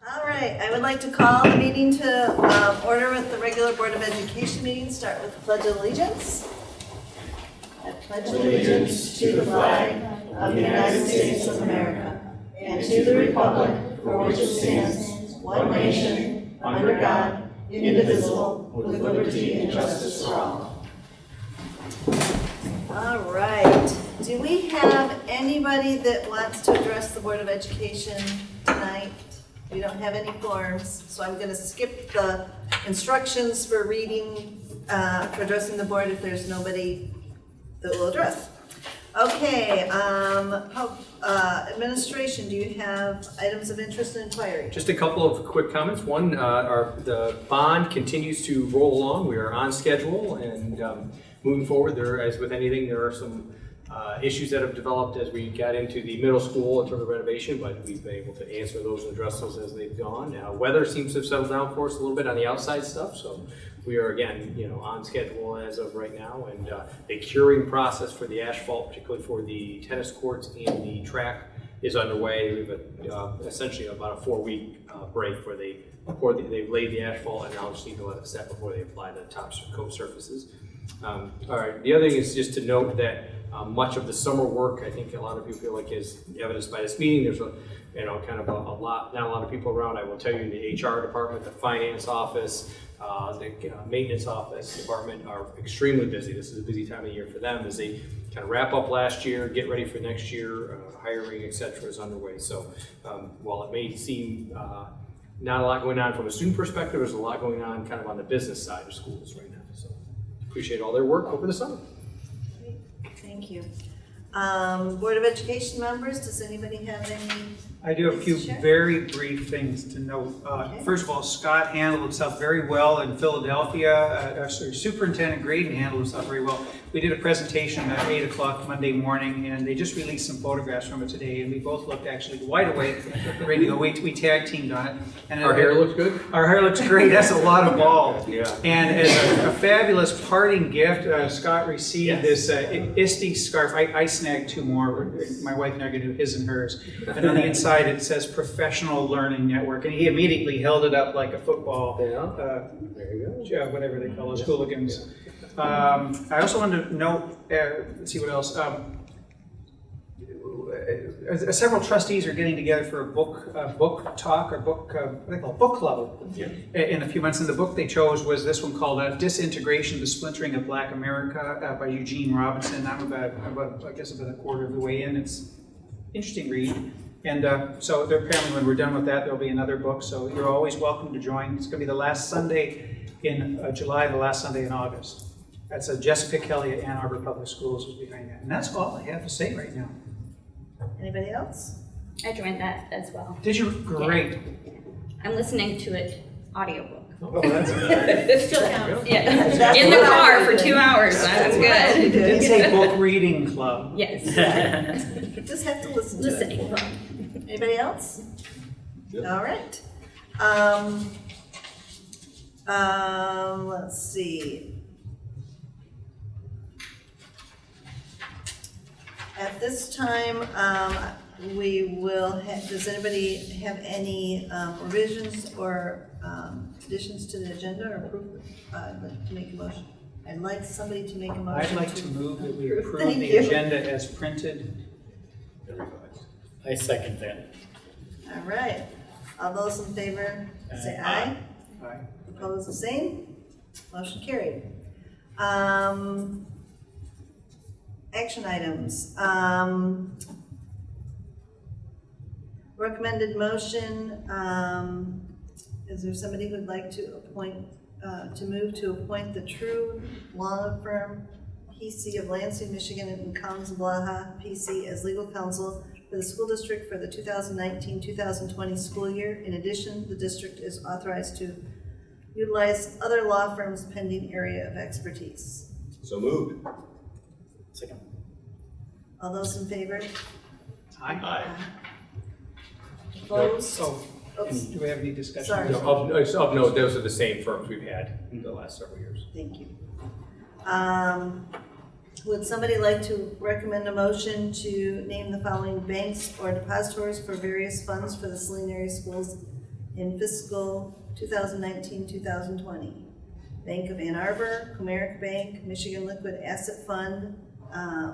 All right, I would like to call the meeting to order with the regular Board of Education meeting. Start with the Pledge of Allegiance. I pledge allegiance to the flag of the United States of America and to the republic for which it stands, one nation, under God, indivisible, with liberty and justice for all. All right, do we have anybody that wants to address the Board of Education tonight? We don't have any forms, so I'm going to skip the instructions for reading, for addressing the board if there's nobody that will address. Okay, administration, do you have items of interest and inquiry? Just a couple of quick comments. One, the bond continues to roll along. We are on schedule and moving forward. There, as with anything, there are some issues that have developed as we got into the middle school in terms of renovation, but we've been able to answer those and address those as they've gone. Weather seems to have settled down for us a little bit on the outside stuff, so we are again, on schedule as of right now. And the curing process for the asphalt, particularly for the tennis courts and the track, is underway. We have essentially about a 4-week break where they've laid the asphalt and now just need to let it set before they apply the top coat surfaces. All right. The other thing is just to note that much of the summer work, I think a lot of people feel like is evidenced by this meeting. There's kind of a lot, not a lot of people around. I will tell you, the HR department, the finance office, the maintenance office department are extremely busy. This is a busy time of year for them as they kind of wrap up last year, get ready for next year. Hiring, etc., is underway. So while it may seem not a lot going on from a student perspective, there's a lot going on kind of on the business side of schools right now. So appreciate all their work over the summer. Great. Thank you. Board of Education members, does anybody have any? I do have a few very brief things to note. Okay. First of all, Scott handled himself very well in Philadelphia. Our Superintendent Graydon handled himself very well. We did a presentation at 8 o'clock Monday morning, and they just released some photographs from it today, and we both looked actually wide awake, ready to go. We tag teamed on it. And Our hair looks good? Our hair looks great. That's a lot of ball. Yeah. And as a fabulous parting gift, Scott received this ISTE scarf. I snagged 2 more. My wife and I are going to do his and hers. And on the inside it says Professional Learning Network. And he immediately held it up like a football, There you go. whatever they call those hooligans. I also wanted to note, let's see what else. Several trustees are getting together for a book talk or book, what they call book club in a few months. And the book they chose was this one called Disintegration, the Splintering of Black America by Eugene Robinson. I'm about a quarter of the way in. It's an interesting read. And so apparently when we're done with that, there'll be another book. So you're always welcome to join. It's going to be the last Sunday in July, the last Sunday in August. That's Jessica Kelly at Ann Arbor Public Schools is behind that. And that's all I have to say right now. Anybody else? I joined that as well. Did you? Great. Yeah. I'm listening to it audiobook. Oh, that's good. It still counts. Yeah. That's In the what I car would for do. 2 hours. That's It good. did say book reading club. Yes. You just have to listen to it. Listening. Anybody else? Yep. All right. Let's see. At this time, we will have, does anybody have any revisions or additions to the agenda or approve? I'd like to make a motion. I'd like somebody to make a motion. I'd like to move that we approve Thank the you. agenda as printed. I second that. All right. All those in favor, say aye. Aye. Opposed, the same. Motion carried. Action items. Recommended motion. Is there somebody who'd like to appoint, to appoint the True Law Firm PC of Lansing, Michigan and Collins and Blaha PC as legal counsel for the school district for the 2019-2020 school year. In addition, the district is authorized to utilize other law firms pending area of expertise. So moved. Second. All those in favor? Aye. Opposed? Oh, Oops. do we have any discussion? Sorry. No, of note, those are the same firms we've had in the last several years. Thank you. Would somebody like to recommend a motion to name the following banks or depositories for various funds for the Saline area schools in fiscal 2019-2020. Bank of Ann Arbor, Comerica Bank, Michigan Liquid Asset Fund,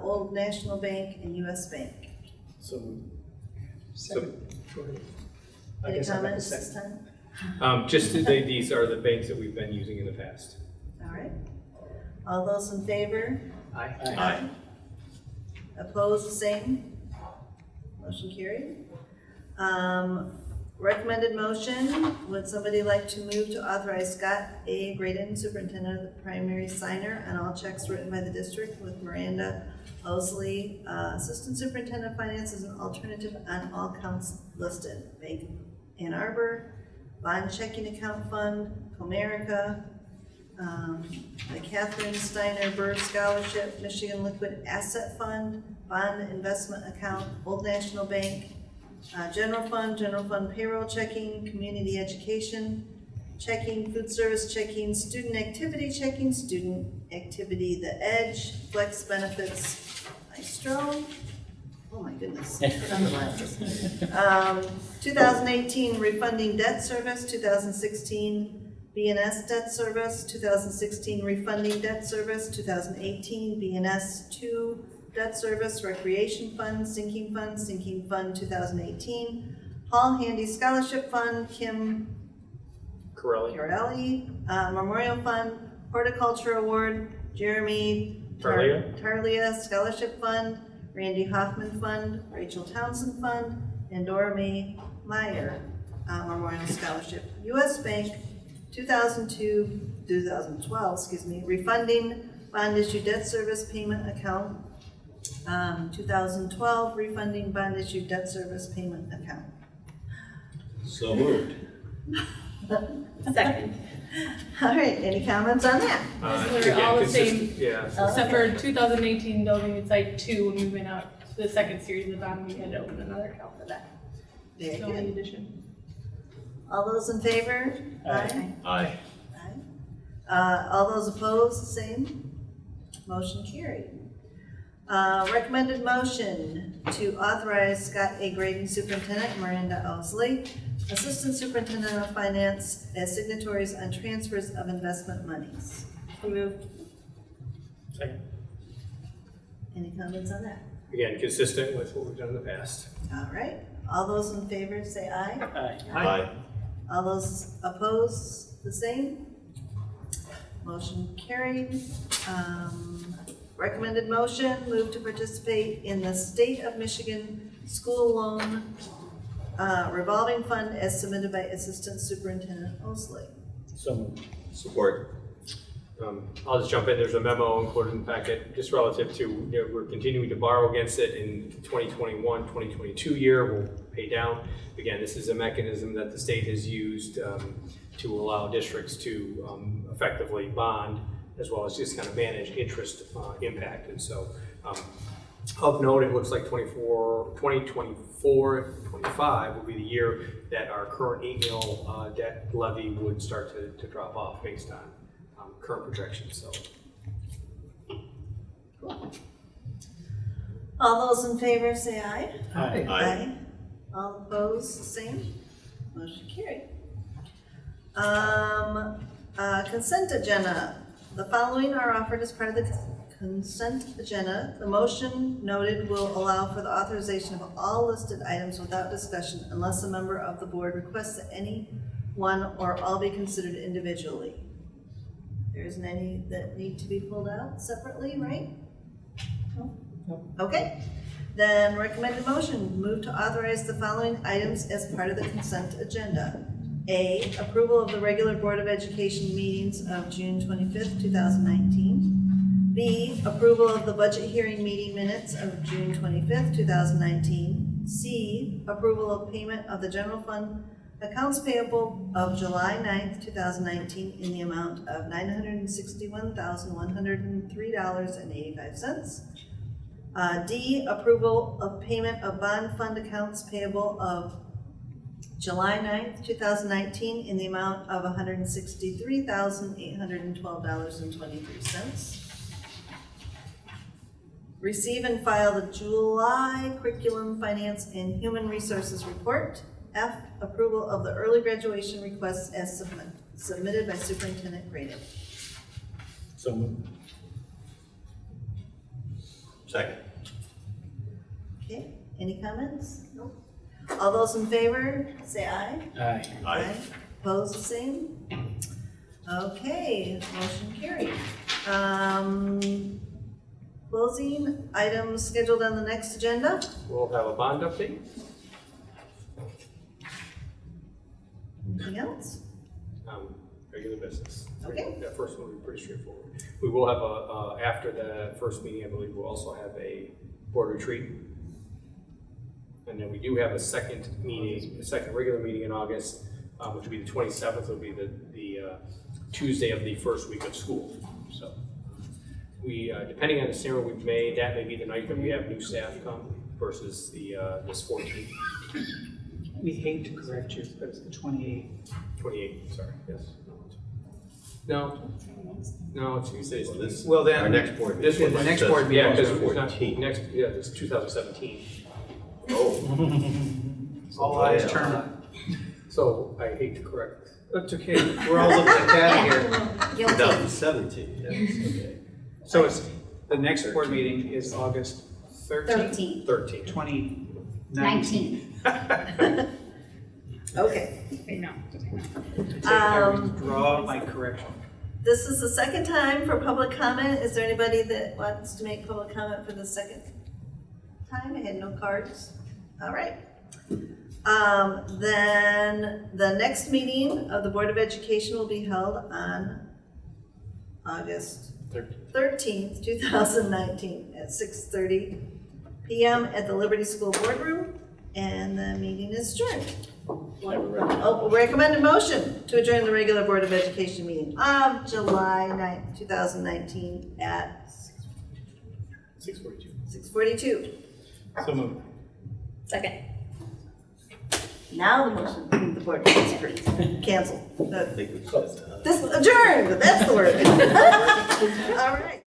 Old National Bank, and US Bank. So moved. Second. I Any guess I'll have to comments this second. time? These are the banks that we've been using in the past. All right. All those in favor? Aye. Aye. Opposed, the same? Motion carried. Recommended motion, would somebody like to move to authorize Scott A. Graydon, Superintendent of the Primary Signer on all checks written by the district, with Miranda Osley, Assistant Superintendent of Finance, as an alternative on all counts listed. Bank of Ann Arbor, Bond Checking Account Fund, Comerica, the Catherine Steiner Burr Scholarship, Michigan Liquid Asset Fund, Bond Investment Account, Old National Bank, General Fund Payroll Checking, Community Education Checking, Food Service Checking, Student Activity Checking, Student Activity The Edge, Flex Benefits Maestro. Oh my goodness. Put on the glasses. 2018 Refunding Debt Service, 2016 BNS Debt Service, 2016 Refunding Debt Service, 2018 BNS 2 Debt Service, Recreation Fund, Sinking Fund, 2018, Paul Handy Scholarship Fund, Kim Corelli, Memorial Fund, Horticulture Award, Jeremy Tarlia Scholarship Fund, Randy Hoffman Fund, Rachel Townsend Fund, and Dora Mae Meyer Memorial Scholarship. US Bank 2012, Refunding Bond Issue Debt Service Payment Account, 2012 Refunding Bond Issue Debt Service Payment Account. So moved. Second. All right, any comments on that? They're all the consistent- same. Yeah. Except for 2018 building, it's like 2 when we went out to the second series of the bond, we had to open another account for that. Very So in good. addition. All those in favor? Aye. Aye. All those opposed, same. Motion carried. Recommended motion to authorize Scott A. Graydon, Superintendent, Miranda Osley, Assistant Superintendent of Finance, as signatories on transfers of investment monies. Moved. Second. Any comments on that? Again, consistent with what we've done in the past. All right. All those in favor say aye. Aye. Aye. All those opposed, the same. Motion carried. Recommended motion, move to participate in the State of Michigan School Loan Revolving Fund as submitted by Assistant Superintendent Osley. So moved. Support. I'll just jump in. There's a memo included in the packet just relative to, we're continuing to borrow against it in 2021, 2022 year. We'll pay down. Again, this is a mechanism that the state has used to allow districts to effectively bond, as well as just kind of manage interest impact. And so of note, it looks like 2024, 25 will be the year that our current annual debt levy would start to drop off based on current projections. So All those in favor say aye. Aye. Aye. All opposed, same. Motion carried. Consent agenda. The following are offered as part of the consent agenda. The motion noted will allow for the authorization of all listed items without discussion unless a member of the board requests that any one or all be considered individually. There isn't any that need to be pulled out separately, right? No? Okay. Then recommended motion, move to authorize the following items as part of the consent agenda. A, approval of the regular Board of Education meetings of June 25th, 2019. B, approval of the budget hearing meeting minutes of June 25th, 2019. C, approval of payment of the general fund accounts payable of July 9th, 2019 in the amount of $961,103.85. D, approval of payment of bond fund accounts payable of July 9th, 2019 in the amount of $163,812.23. Receive and file the July Curriculum, Finance, and Human Resources Report. F, approval of the early graduation requests as submitted by Superintendent Grady. So moved. Second. Okay, any comments? Nope. All those in favor, say aye. Aye. Aye. Opposed, the same? Okay, motion carried. Closing items scheduled on the next agenda. We'll have a bond update. Anything else? Regular business. Okay. That first one will be pretty straightforward. We will have after the first meeting, I believe, we'll also have a board retreat. And then we do have a second meeting, a second regular meeting in August, which will be the 27th, will be the Tuesday of the first week of school. So we, depending on the scenario we've made, that may be the night that we have new staff come versus the this 14th, We hate to correct you, but it's the 28th. 28th, sorry, yes. No, Tuesday's Well, this, Well, then- our next board This meeting. one, the next says board meeting yeah, because August it's not 14th. next, yeah, it's 2017. Oh. All eyes turn up. So I hate to correct. That's okay, we're all looking at that here. Guilty. 2017, yes, okay. So it's, the next board meeting is August 13th, 13, 2019. 19. Okay. Wait, no. I withdraw my correction. This is the second time for public comment. Is there anybody that wants to make public comment for the second time? I had no cards. All right. Then the next meeting of the Board of Education will be held on August 13th, 2019 at 6:30 p.m. at the Liberty School Boardroom, and the meeting is adjourned. Oh, recommended motion to adjourn the regular Board of Education meeting of July 9th, 2019 at 6:42. 6:42. So moved. Second. Now the motion, the board is canceled. I think we said, This adjourned, that's the word. All right.